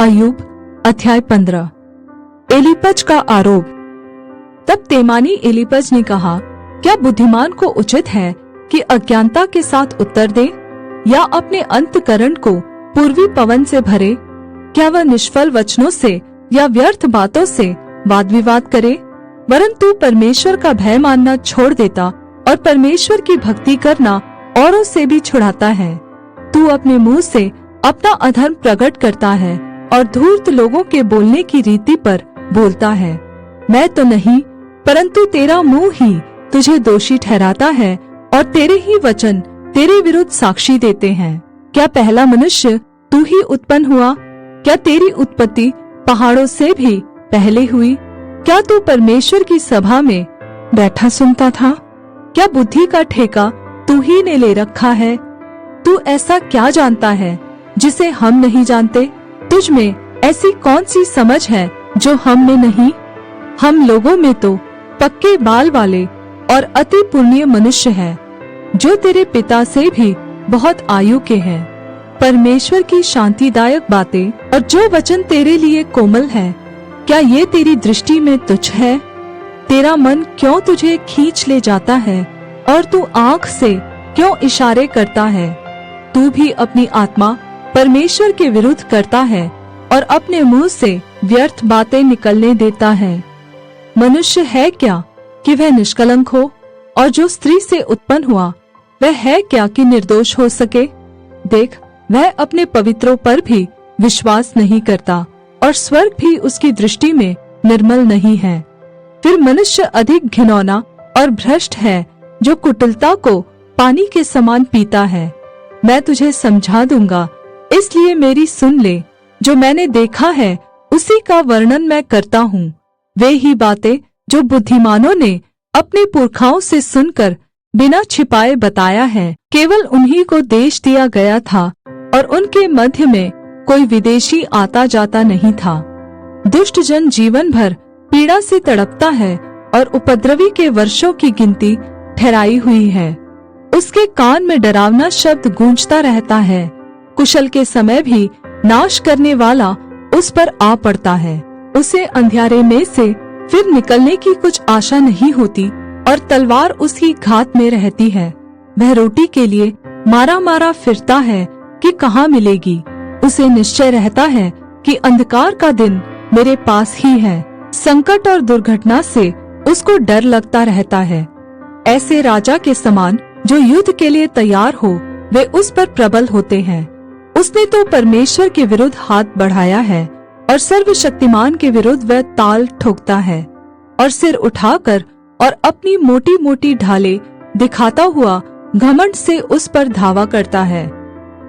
अय्यूब अध्याय 15। एलीपज का आरोप। तब तेमानी एलीपज ने कहा, क्या बुद्धिमान को उचित है कि अज्ञानता के साथ उत्तर दे, या अपने अंतःकरण को पूर्वी पवन से भरे? क्या वह निष्फल वचनों से या व्यर्थ बातों से वाद विवाद करे? वरन तू परमेश्वर का भय मानना छोड़ देता और परमेश्वर की भक्ति करना औरों से भी छुड़ाता है। तू अपने मुंह से अपना अधर्म प्रकट करता है और धूर्त लोगों के बोलने की रीति पर बोलता है। मैं तो नहीं, परंतु तेरा मुंह ही तुझे दोषी ठहराता है और तेरे ही वचन तेरे विरुद्ध साक्षी देते हैं। क्या पहला मनुष्य तू ही उत्पन्न हुआ? क्या तेरी उत्पत्ति पहाड़ों से भी पहले हुई? क्या तू परमेश्वर की सभा में बैठा सुनता था? क्या बुद्धि का ठेका तू ही ने ले रखा है? तू ऐसा क्या जानता है जिसे हम नहीं जानते? तुझ में ऐसी कौन सी समझ है जो हम में नहीं? हम लोगों में तो पक्के बाल वाले और अति पुण्य मनुष्य हैं, जो तेरे पिता से भी बहुत आयु के हैं। परमेश्वर की शांतिदायक बातें और जो वचन तेरे लिए कोमल है, क्या ये तेरी दृष्टि में तुच्छ है? तेरा मन क्यों तुझे खींच ले जाता है और तू आँख से क्यों इशारे करता है? तू भी अपनी आत्मा परमेश्वर के विरुद्ध करता है और अपने मुंह से व्यर्थ बातें निकलने देता है। मनुष्य है क्या कि वह निष्कलंक हो, और जो स्त्री से उत्पन्न हुआ वह है क्या कि निर्दोष हो सके? देख, वह अपने पवित्रों पर भी विश्वास नहीं करता और स्वर्ग भी उसकी दृष्टि में निर्मल नहीं है। फिर मनुष्य अधिक घिनौना और भ्रष्ट है, जो कुटिलता को पानी के समान पीता है। मैं तुझे समझा दूंगा, इसलिए मेरी सुन ले। जो मैंने देखा है उसी का वर्णन मैं करता हूँ। वे ही बातें जो बुद्धिमानों ने अपने पुरखाओं से सुनकर बिना छिपाए बताया है। केवल उन्हीं को देश दिया गया था और उनके मध्य में कोई विदेशी आता जाता नहीं था। दुष्ट जन जीवन भर पीड़ा से तड़पता है और उपद्रवी के वर्षों की गिनती ठहराई हुई है। उसके कान में डरावना शब्द गूंजता रहता है। कुशल के समय भी नाश करने वाला उस पर आ पड़ता है। उसे अंधियारे में से फिर निकलने की कुछ आशा नहीं होती और तलवार उसकी घात में रहती है। वह रोटी के लिए मारा मारा फिरता है कि कहाँ मिलेगी। उसे निश्चय रहता है कि अंधकार का दिन मेरे पास ही है। संकट और दुर्घटना से उसको डर लगता रहता है। ऐसे राजा के समान जो युद्ध के लिए तैयार हो, वे उस पर प्रबल होते हैं। उसने तो परमेश्वर के विरुद्ध हाथ बढ़ाया है और सर्वशक्तिमान के विरुद्ध वह ताल ठोकता है और सिर उठाकर और अपनी मोटी मोटी ढालें दिखाता हुआ घमंड से उस पर धावा करता है,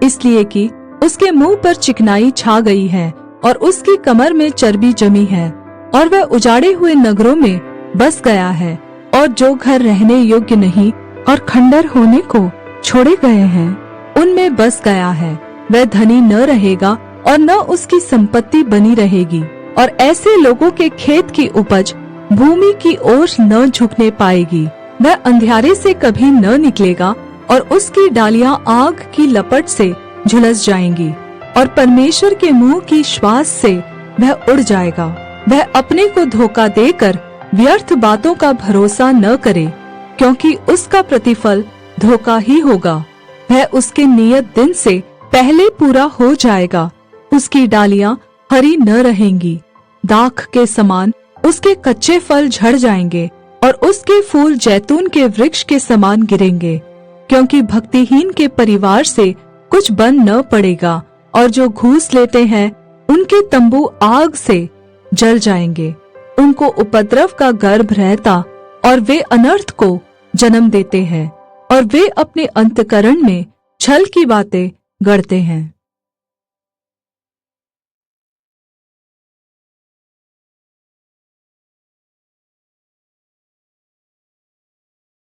इसलिए कि उसके मुंह पर चिकनाई छा गई है और उसकी कमर में चर्बी जमी है, और वह उजाड़े हुए नगरों में बस गया है, और जो घर रहने योग्य नहीं और खंडर होने को छोड़े गए हैं उनमें बस गया है। वह धनी न रहेगा और न उसकी संपत्ति बनी रहेगी, और ऐसे लोगों के खेत की उपज भूमि की ओर न झुकने पाएगी। वह अंधियारे से कभी न निकलेगा और उसकी डालियां आग की लपट से झुलस जाएंगी, और परमेश्वर के मुंह की श्वास से वह उड़ जाएगा। वह अपने को धोखा देकर व्यर्थ बातों का भरोसा न करे, क्योंकि उसका प्रतिफल धोखा ही होगा। वह उसके नियत दिन से पहले पूरा हो जाएगा। उसकी डालियां हरी न रहेंगी, दाख के समान उसके कच्चे फल झड़ जाएंगे और उसके फूल जैतून के वृक्ष के समान गिरेंगे, क्योंकि भक्तिहीन के परिवार से कुछ बन न पड़ेगा, और जो घूस लेते हैं उनके तंबू आग से जल जाएंगे। उनको उपद्रव का गर्भ रहता और वे अनर्थ को जन्म देते हैं, और वे अपने अंतःकरण में छल की बातें गढ़ते हैं।